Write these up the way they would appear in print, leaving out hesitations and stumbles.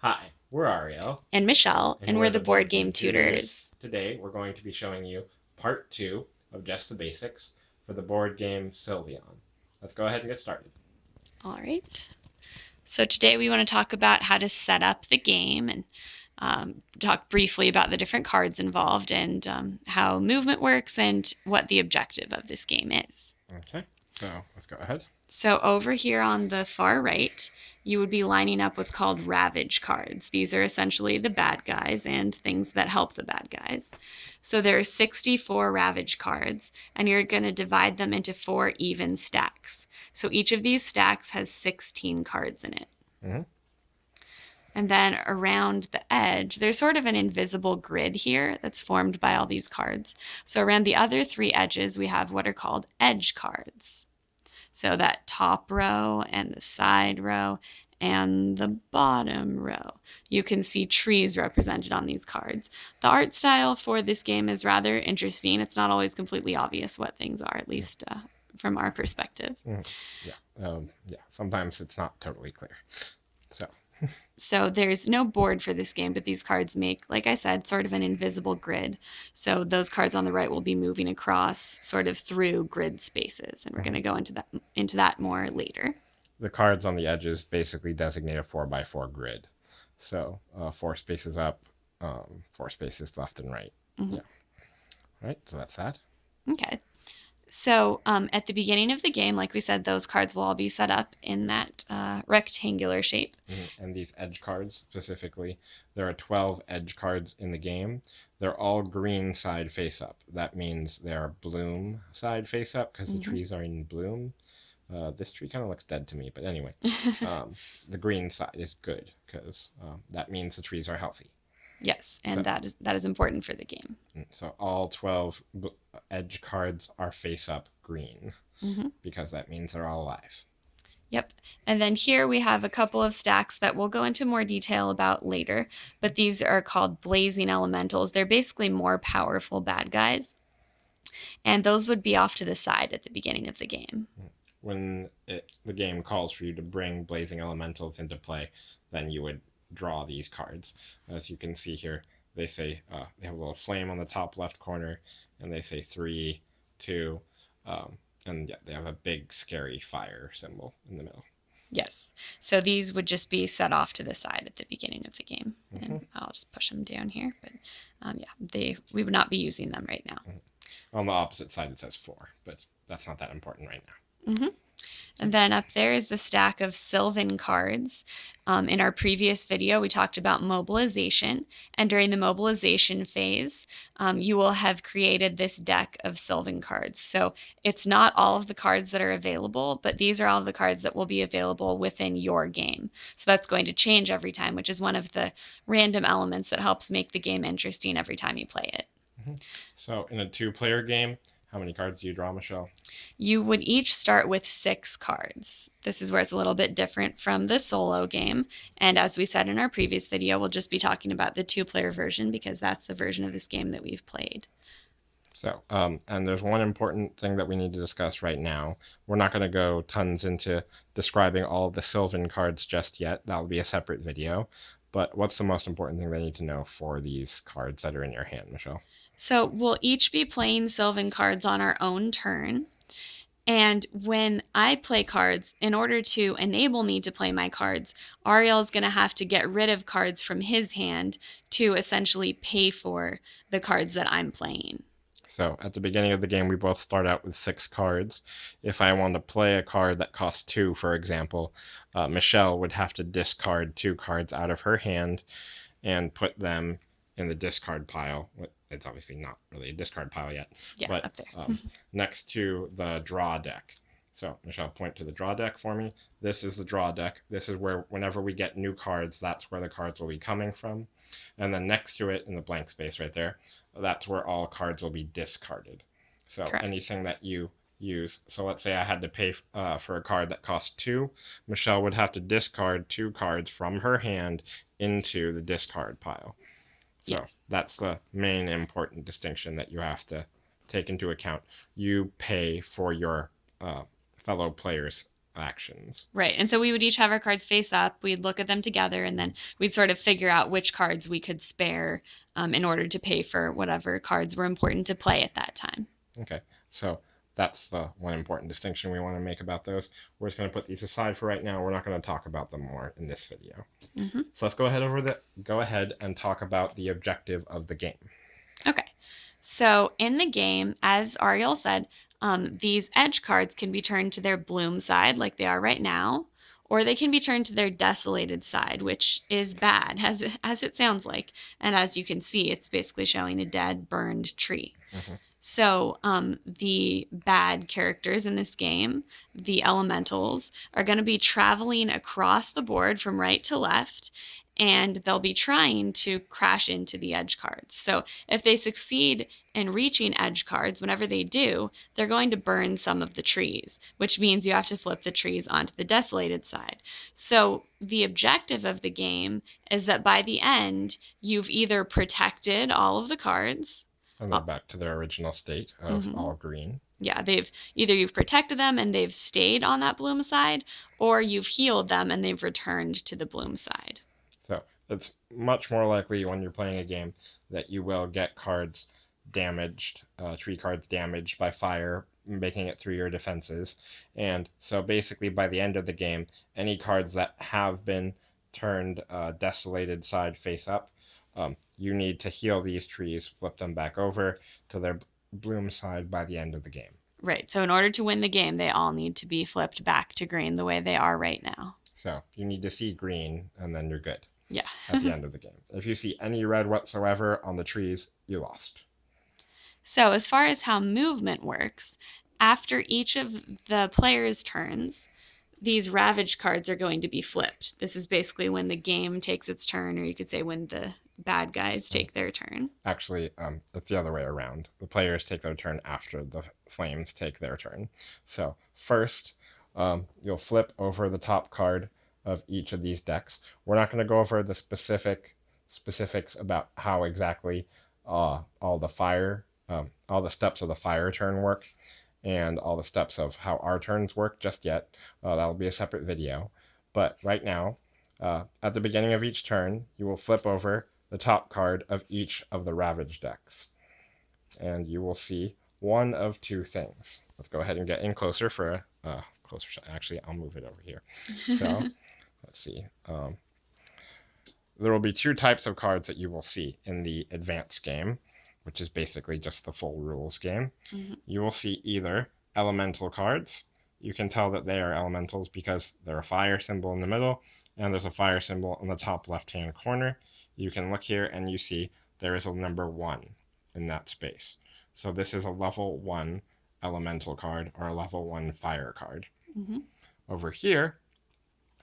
Hi, we're Ariel. And Michelle, and we're the Board Game Tutors. Tutors. Today we're going to be showing you part 2 of Just the Basics for the board game Sylvion. Let's go ahead and get started. All right. So today we want to talk about how to set up the game and talk briefly about the different cards involved and how movement works and what the objective of this game is. Okay, so let's go ahead. So over here on the far right, you would be lining up what's called Ravage cards. These are essentially the bad guys and things that help the bad guys. So there are 64 Ravage cards, and you're going to divide them into 4 even stacks. So each of these stacks has 16 cards in it. Mm-hmm. And then around the edge, there's sort of an invisible grid here that's formed by all these cards. So around the other 3 edges, we have what are called edge cards. So that top row and the side row and the bottom row. You can see trees represented on these cards. The art style for this game is rather interesting. It's not always completely obvious what things are, at least from our perspective. Yeah, sometimes it's not totally clear. So there's no board for this game, but these cards make, like I said, sort of an invisible grid. So those cards on the right will be moving across sort of through grid spaces, and we're going to go into that more later. The cards on the edges basically designate a 4x4 grid. So 4 spaces up, 4 spaces left and right. Mm-hmm. Yeah. All right, so that's that. Okay. So at the beginning of the game, like we said, those cards will all be set up in that rectangular shape. Mm-hmm. And these edge cards specifically, there are 12 edge cards in the game. They're all green side face up. That means they're bloom side face up because the trees are in bloom. This tree kind of looks dead to me, but anyway, the green side is good because that means the trees are healthy. Yes, and that is important for the game. So all 12 edge cards are face up green because that means they're all alive. Yep. And then here we have a couple of stacks that we'll go into more detail about later, but these are called blazing elementals. They're basically more powerful bad guys, and those would be off to the side at the beginning of the game. When the game calls for you to bring blazing elementals into play, then you would draw these cards. As you can see here, they say they have a little flame on the top left corner, and they say 3, 2, and yeah, they have a big scary fire symbol in the middle. Yes. So these would just be set off to the side at the beginning of the game. And I'll just push them down here. But yeah, we would not be using them right now. On the opposite side it says 4, but that's not that important right now. And then up there is the stack of Sylvion cards. In our previous video, we talked about mobilization. And during the mobilization phase, you will have created this deck of Sylvion cards. So it's not all of the cards that are available, but these are all of the cards that will be available within your game. So that's going to change every time, which is one of the random elements that helps make the game interesting every time you play it. So in a 2-player game, how many cards do you draw, Michelle? You would each start with 6 cards. This is where it's a little bit different from the solo game. And as we said in our previous video, we'll just be talking about the 2-player version because that's the version of this game that we've played. So, and there's one important thing that we need to discuss right now. We're not going to go tons into describing all of the Sylvion cards just yet. That'll be a separate video. But what's the most important thing they need to know for these cards that are in your hand, Michelle? So we'll each be playing Sylvion cards on our own turn. And when I play cards, in order to enable me to play my cards, Ariel is going to have to get rid of cards from his hand to essentially pay for the cards that I'm playing. So at the beginning of the game, we both start out with 6 cards. If I want to play a card that costs 2, for example, Michelle would have to discard 2 cards out of her hand and put them in the discard pile. It's obviously not really a discard pile yet, but up there. next to the draw deck. So Michelle, point to the draw deck for me. This is the draw deck. This is where whenever we get new cards, that's where the cards will be coming from. And then next to it in the blank space right there, that's where all cards will be discarded. So Correct. Anything that you use. So let's say I had to pay for a card that cost 2. Michelle would have to discard 2 cards from her hand into the discard pile. So yes. That's the main important distinction that you have to take into account. You pay for your fellow players' actions. Right. And so we would each have our cards face up. We'd look at them together, and then we'd sort of figure out which cards we could spare in order to pay for whatever cards were important to play at that time. Okay, so that's the one important distinction we want to make about those. We're just going to put these aside for right now. We're not going to talk about them more in this video. So let's go ahead and talk about the objective of the game. Okay. So in the game, as Ariel said, these edge cards can be turned to their bloom side like they are right now, or they can be turned to their desolated side, which is bad, as it sounds like. And as you can see, it's basically showing a dead, burned tree. So the bad characters in this game, the elementals, are going to be traveling across the board from right to left, and they'll be trying to crash into the edge cards. So if they succeed in reaching edge cards, whenever they do, they're going to burn some of the trees, which means you have to flip the trees onto the desolated side. So the objective of the game is that by the end, you've either protected all of the cards, and they're back to their original state of all green. Yeah, you've protected them and they've stayed on that bloom side, or you've healed them and they've returned to the bloom side. So it's much more likely when you're playing a game that you will get cards damaged, tree cards damaged by fire, making it through your defenses. And so basically by the end of the game, any cards that have been turned desolated side face up, you need to heal these trees, flip them back over to their bloom side by the end of the game. Right. So in order to win the game, they all need to be flipped back to green the way they are right now. So you need to see green, and then you're good. Yeah. At the end of the game. If you see any red whatsoever on the trees, you lost. So as far as how movement works, after each of the players' turns, these Ravage cards are going to be flipped. This is basically when the game takes its turn, or you could say when the bad guys take their turn. Actually, it's the other way around. The players take their turn after the flames take their turn. So first, you'll flip over the top card of each of these decks. We're not going to go over the specifics about how exactly all the steps of the fire turn work, and all the steps of how our turns work just yet. That'll be a separate video. But right now, at the beginning of each turn, you will flip over the top card of each of the Ravage decks. And you will see one of two things. Let's go ahead and get in closer for a closer shot. Actually, I'll move it over here. So, let's see. There will be two types of cards that you will see in the advanced game, which is basically just the full rules game. You will see either elemental cards. You can tell that they are elementals because there's a fire symbol in the middle, and there's a fire symbol in the top left-hand corner. You can look here and you see there is a number 1 in that space. So this is a level 1 elemental card or a level 1 fire card. Over here,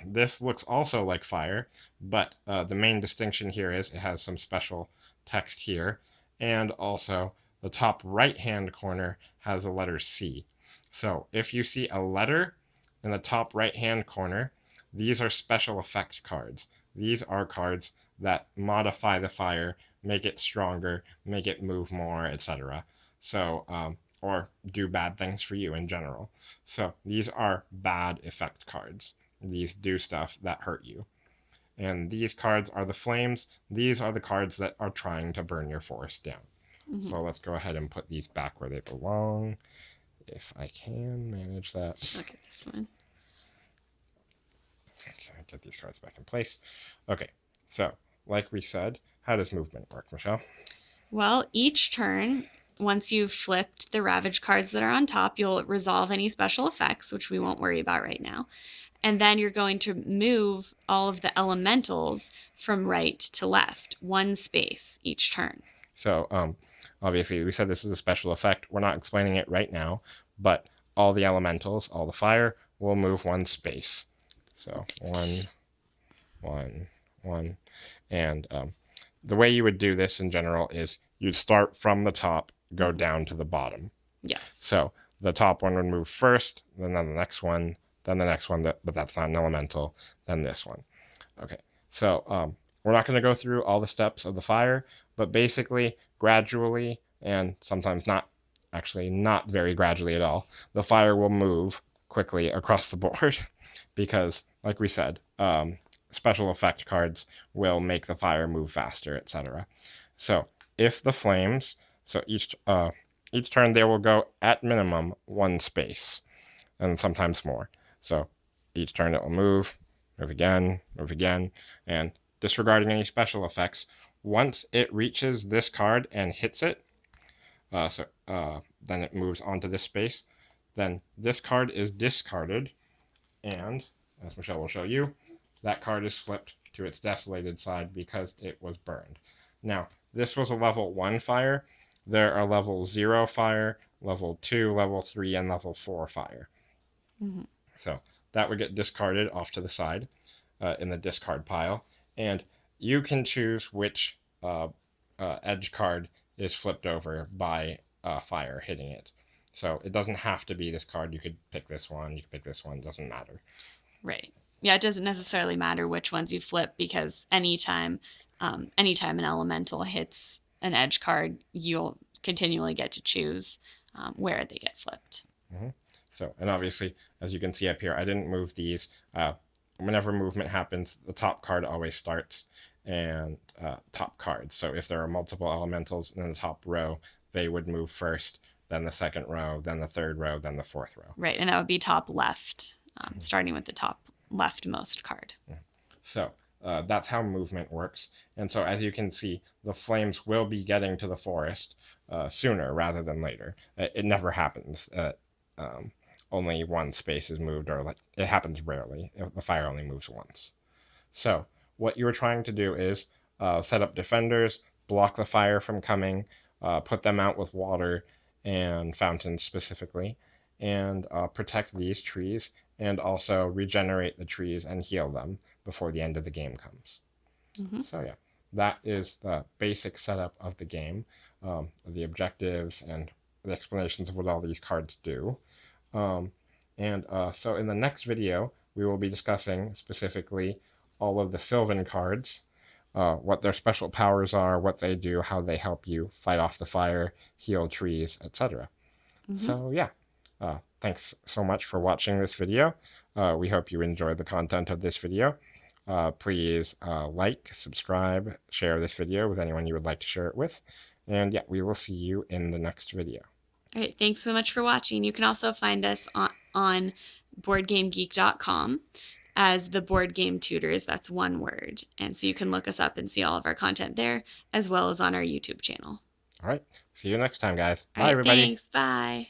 this looks also like fire, but the main distinction here is it has some special text here, and also the top right-hand corner has a letter C. So if you see a letter in the top right-hand corner, these are special effect cards. These are cards that modify the fire, make it stronger, make it move more, etc. So, or do bad things for you in general. So these are bad effect cards. These do stuff that hurt you. And these cards are the flames. These are the cards that are trying to burn your forest down. So let's go ahead and put these back where they belong, if I can manage that. Look at this one. Okay, get these cards back in place. Okay, so like we said, how does movement work, Michelle? Well, each turn, once you've flipped the Ravage cards that are on top, you'll resolve any special effects, which we won't worry about right now. And then you're going to move all of the elementals from right to left, one space each turn. So, obviously, we said this is a special effect. We're not explaining it right now, but all the elementals, all the fire, will move one space. So, 1, 1. And the way you would do this in general is you'd start from the top, go down to the bottom. Yes. So, the top one would move first, then the next one, then the next one, but that's not an elemental, then this one. Okay, so we're not going to go through all the steps of the fire, but basically, gradually, and sometimes not very gradually at all, the fire will move quickly across the board because, like we said, special effect cards will make the fire move faster, etc. So if the flames, so each turn they will go at minimum 1 space, and sometimes more. So each turn it will move again, and disregarding any special effects, once it reaches this card and hits it, then it moves onto this space, then this card is discarded, and, as Michelle will show you, that card is flipped to its desolated side because it was burned. Now, this was a level 1 fire. There are level 0 fire, level 2, level 3, and level 4 fire. Mm-hmm. So that would get discarded off to the side in the discard pile, and you can choose which edge card is flipped over by fire hitting it. So it doesn't have to be this card. You could pick this one. You could pick this one. It doesn't matter. Right. Yeah, it doesn't necessarily matter which ones you flip because anytime an elemental hits an edge card, you'll continually get to choose where they get flipped. Mm-hmm. So, and obviously, as you can see up here, I didn't move these. Whenever movement happens, the top card always starts, and top cards. So if there are multiple elementals in the top row, they would move first, then the second row, then the third row, then the fourth row. Right, and that would be top left, starting with the top leftmost card. So that's how movement works. And so as you can see, the flames will be getting to the forest sooner rather than later. It never happens. Only 1 space is moved, or it happens rarely. The fire only moves once. So what you're trying to do is set up defenders, block the fire from coming, put them out with water and fountains specifically, and protect these trees, and also regenerate the trees and heal them before the end of the game comes. Mm-hmm. So yeah, that is the basic setup of the game, the objectives and the explanations of what all these cards do. So in the next video, we will be discussing specifically all of the Sylvan cards, what their special powers are, what they do, how they help you fight off the fire, heal trees, etc. Mm-hmm. So yeah, thanks so much for watching this video. We hope you enjoyed the content of this video. Please like, subscribe, share this video with anyone you would like to share it with. And yeah, we will see you in the next video. All right, thanks so much for watching. You can also find us on BoardGameGeek.com as the Board Game Tutors. That's one word. And so you can look us up and see all of our content there, as well as on our YouTube channel. All right, see you next time, guys. All Bye, right, everybody. Thanks. Bye.